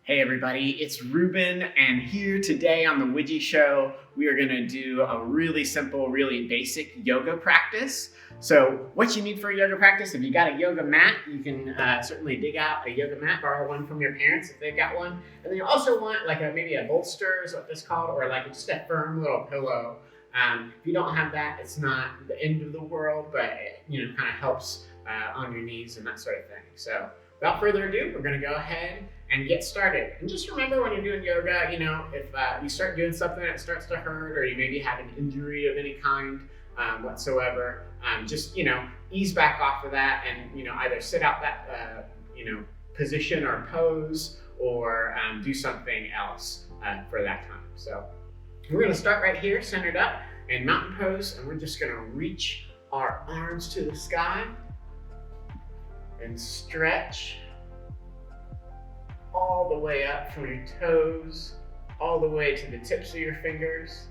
Hey everybody, it's Reuben, and here today on the Widji Show, we are gonna do a really simple, really basic yoga practice. So what you need for a yoga practice, if you got a yoga mat, you can certainly dig out a yoga mat, borrow one from your parents if they've got one. And then you also want maybe a bolster is what this is called, or like just a firm little pillow. If you don't have that, it's not the end of the world, but it kind of helps on your knees and that sort of thing. So without further ado, we're gonna go ahead and get started. And just remember when you're doing yoga, if you start doing something that starts to hurt, or you maybe have an injury of any kind whatsoever, just ease back off of that and either sit out that position or pose, or do something else for that time. So we're gonna start right here, centered up in mountain pose, and we're just gonna reach our arms to the sky and stretch all the way up from your toes, all the way to the tips of your fingers.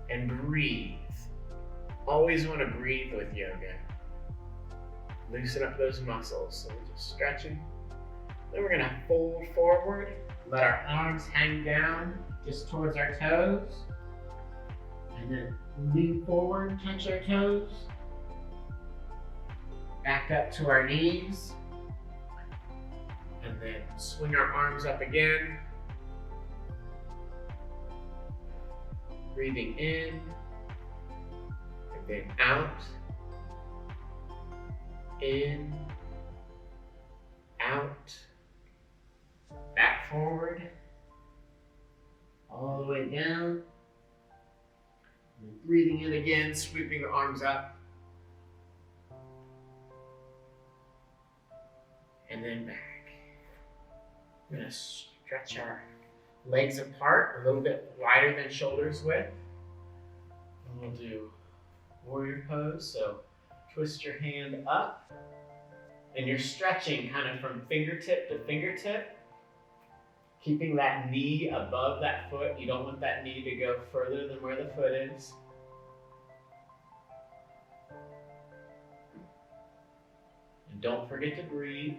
And breathe. Always want to breathe with yoga. Loosen up those muscles. So we're just stretching. Then we're going to fold forward. Let our arms hang down just towards our toes. And then lean forward, touch our toes. Back up to our knees, and then swing our arms up again. Breathing in, and then out. In, out, back forward, all the way down. And breathing in again, sweeping the arms up. And then back. We're gonna stretch our legs apart a little bit wider than shoulders width. And we'll do warrior pose. So twist your hand up, and you're stretching kind of from fingertip to fingertip, keeping that knee above that foot. You don't want that knee to go further than where the foot is. And don't forget to breathe.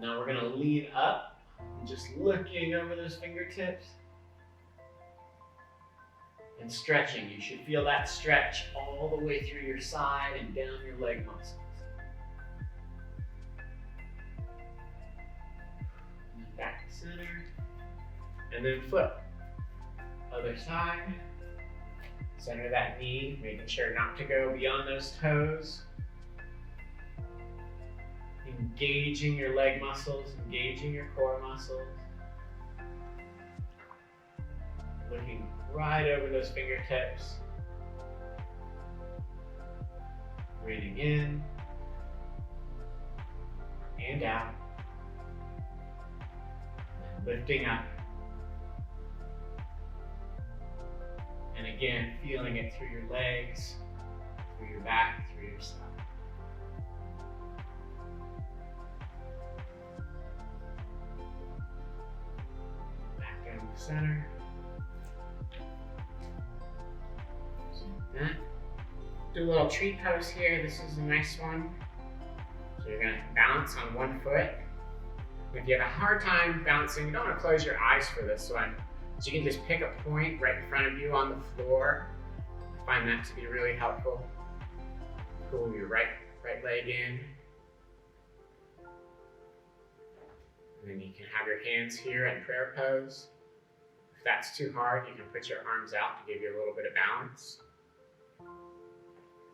Now we're gonna lean up, just looking over those fingertips and stretching. You should feel that stretch all the way through your side and down your leg muscles. And then back to center, and then flip. Other side, center that knee, making sure not to go beyond those toes. Engaging your leg muscles, engaging your core muscles. Looking right over those fingertips. Breathing in and out. And lifting up. And again, feeling it through your legs, through your back, through your side. Center. Do a little tree pose here. This is a nice one. So you're going to balance on one foot. If you have a hard time balancing, you don't want to close your eyes for this one. So you can just pick a point right in front of you on the floor. I find that to be really helpful. Pull your right leg in. And then you can have your hands here in prayer pose. If that's too hard, you can put your arms out to give you a little bit of balance.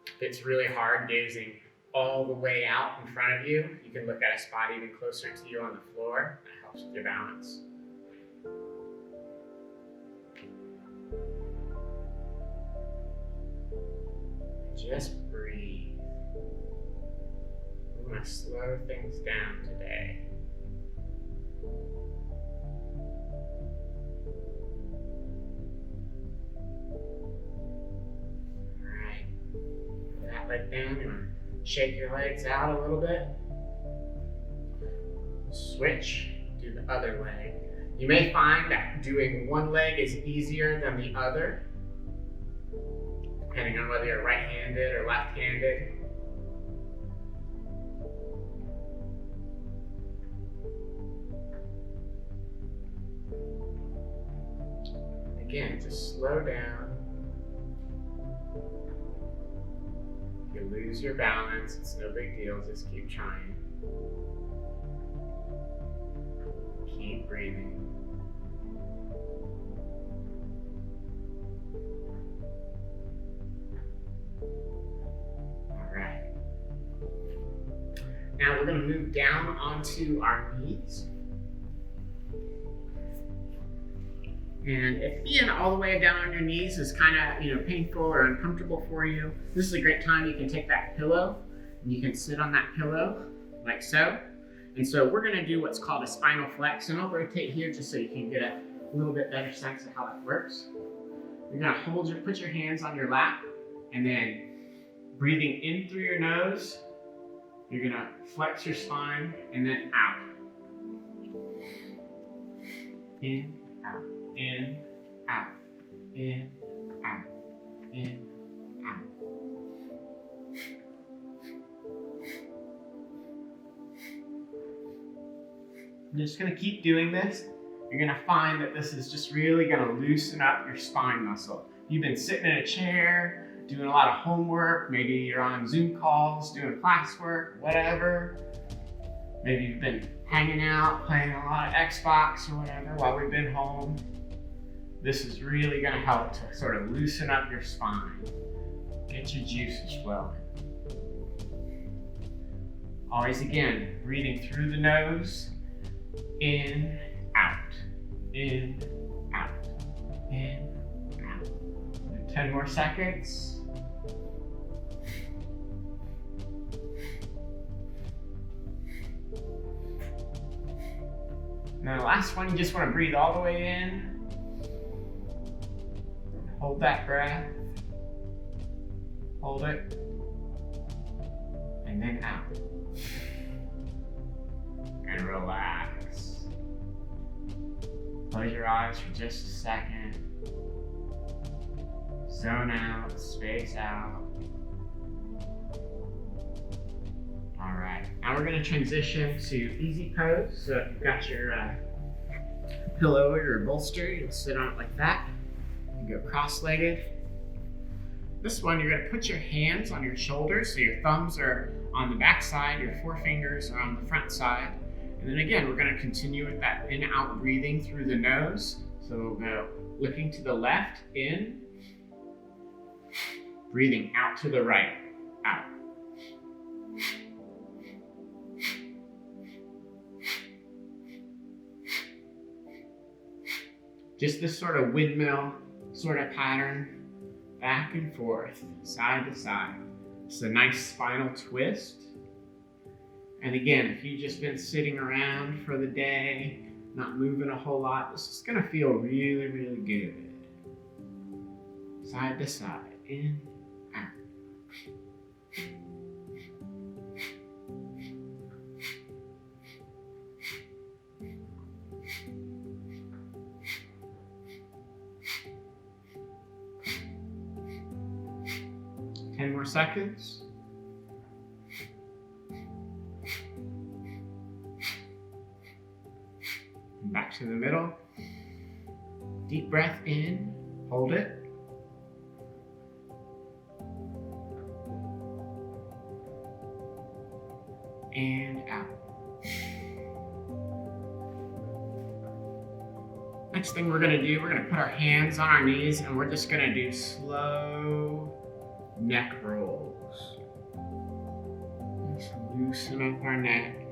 If it's really hard gazing all the way out in front of you, you can look at a spot even closer to you on the floor. That helps with your balance. Just breathe. We're going to slow things down today. Leg down, you want to shake your legs out a little bit. Switch, do the other leg. You may find that doing one leg is easier than the other, depending on whether you're right-handed or left-handed. again, just slow down. If you lose your balance, it's no big deal, just keep trying. Keep breathing. All right. Now we're going to move down onto our knees. And if being all the way down on your knees is kind of, painful or uncomfortable for you, this is a great time. You can take that pillow and you can sit on that pillow like so. And so we're going to do what's called a spinal flex, and I'll rotate here just so you can get a little bit better sense of how that works. You're going to put your hands on your lap, and then breathing in through your nose, you're going to flex your spine and then out. In, out, in, out, in, out, in, out. I'm just going to keep doing this. You're going to find that this is just really going to loosen up your spine muscle. You've been sitting in a chair, doing a lot of homework. Maybe you're on Zoom calls, doing classwork, whatever. Maybe you've been hanging out, playing a lot of Xbox or whatever while we've been home. This is really going to help to sort of loosen up your spine. Get your juices flowing. Always again, breathing through the nose. In, out, in, out, in, out. 10 more seconds. And then the last one, you just want to breathe all the way in. Hold that breath. Hold it. And then out. And relax. Close your eyes for just a second. Zone out, space out. All right, now we're gonna transition to easy pose. So if you've got your pillow or your bolster, you'll sit on it like that. You go cross-legged. This one, you're gonna put your hands on your shoulders, so your thumbs are on the back side, your forefingers are on the front side. And then again, we're going to continue with that in-out breathing through the nose. So we'll go looking to the left, in. Breathing out to the right, out. Just this sort of windmill sort of pattern, back and forth, side to side. It's a nice spinal twist. And again, if you've just been sitting around for the day, not moving a whole lot, this is going to feel really, really good. Side to side, in, out. Ten more seconds. Back to the middle. Deep breath in, hold it. And out. Next thing we're gonna do, we're gonna put our hands on our knees and we're just gonna do slow neck rolls. Just loosen up our neck.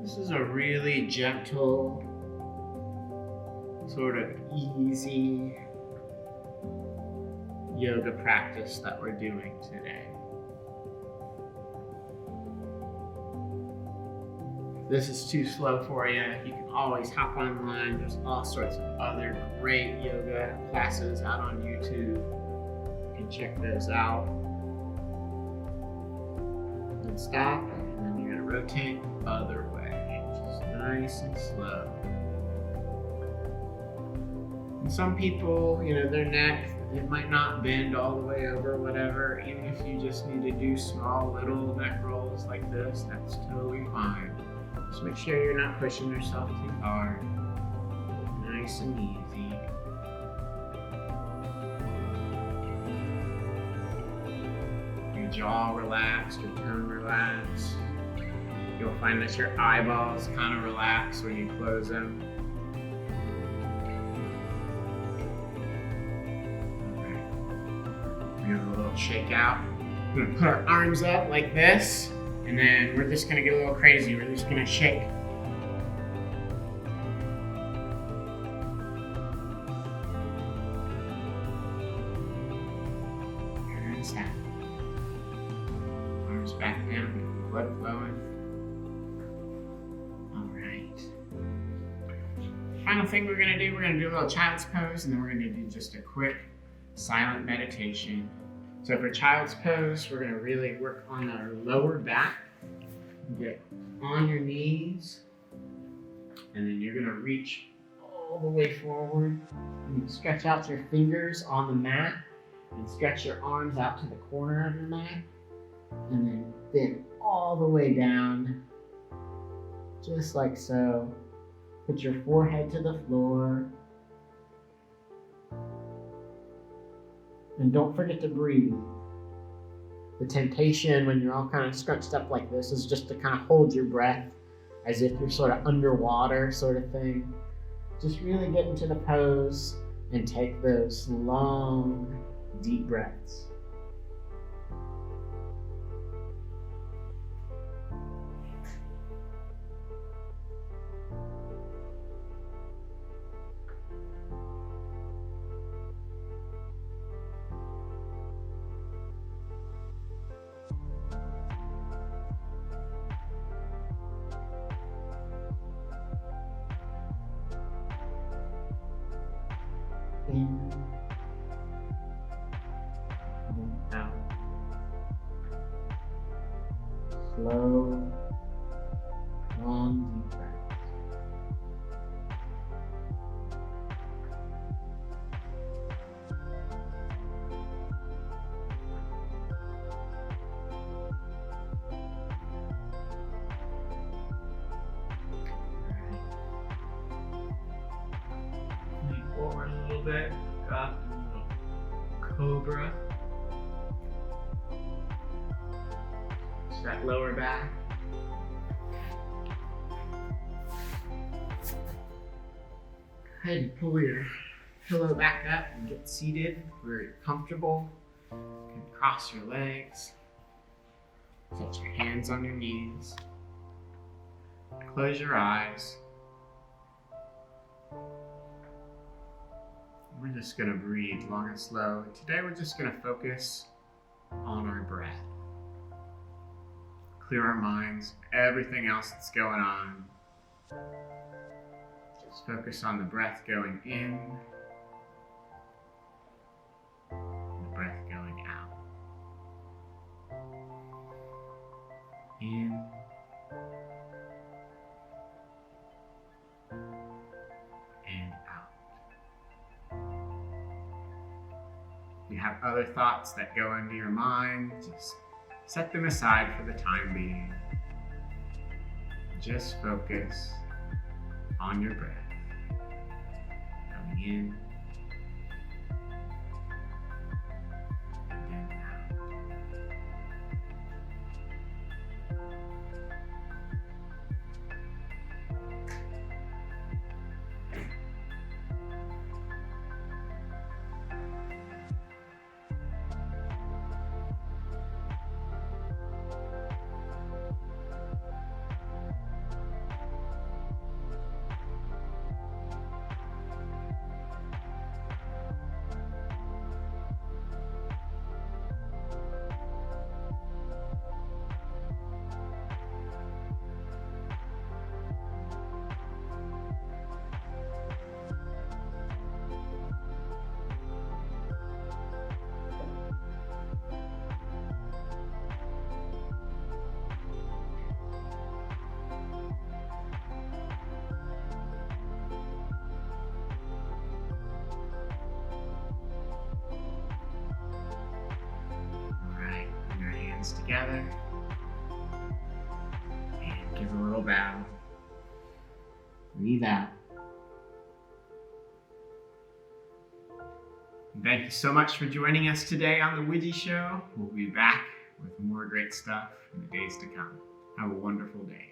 This is a really gentle, sort of easy yoga practice that we're doing today. If this is too slow for you, you can always hop online. There's all sorts of other great yoga classes out on YouTube. You can check those out. And stop, and then you're gonna rotate the other way. Nice and slow. And some people, their neck, it might not bend all the way over, whatever. Even if you just need to do small little neck rolls like this, that's totally fine. Just make sure you're not pushing yourself too hard. Nice and easy. Your jaw relaxed, your tongue relaxed. You'll find that your eyeballs kind of relax when you close them. Alright. We have a little shake out. We're gonna put our arms up like this, and then we're just gonna get a little crazy. We're just gonna shake. And snap. Arms back down, blood flowing. Final thing we're gonna do a little child's pose, and then we're gonna do just a quick silent meditation. So for child's pose, we're gonna really work on our lower back. Get on your knees, and then you're gonna reach all the way forward. And stretch out your fingers on the mat, and stretch your arms out to the corner of your mat, and then bend all the way down, just like so. Put your forehead to the floor. And don't forget to breathe. The temptation when you're all kind of scrunched up like this is just to kind of hold your breath as if you're sort of underwater sort of thing. Just really get into the pose and take those long, deep breaths. In and out. Slow, long, deep breaths. Forward a little bit, got a little cobra. Just that lower back. Go ahead and pull your pillow back up and get seated where you're comfortable. You can cross your legs. Set your hands on your knees. Close your eyes. We're just gonna breathe long and slow. Today we're just gonna focus on our breath. Clear our minds, everything else that's going on. Just focus on the breath going in, and the breath going out. In, and out. If you have other thoughts that go into your mind, just set them aside for the time being. Just focus on your breath. Coming in and then out. Together and give a little bow. Breathe out. Thank you so much for joining us today on the Widji Show. We'll be back with more great stuff in the days to come. Have a wonderful day.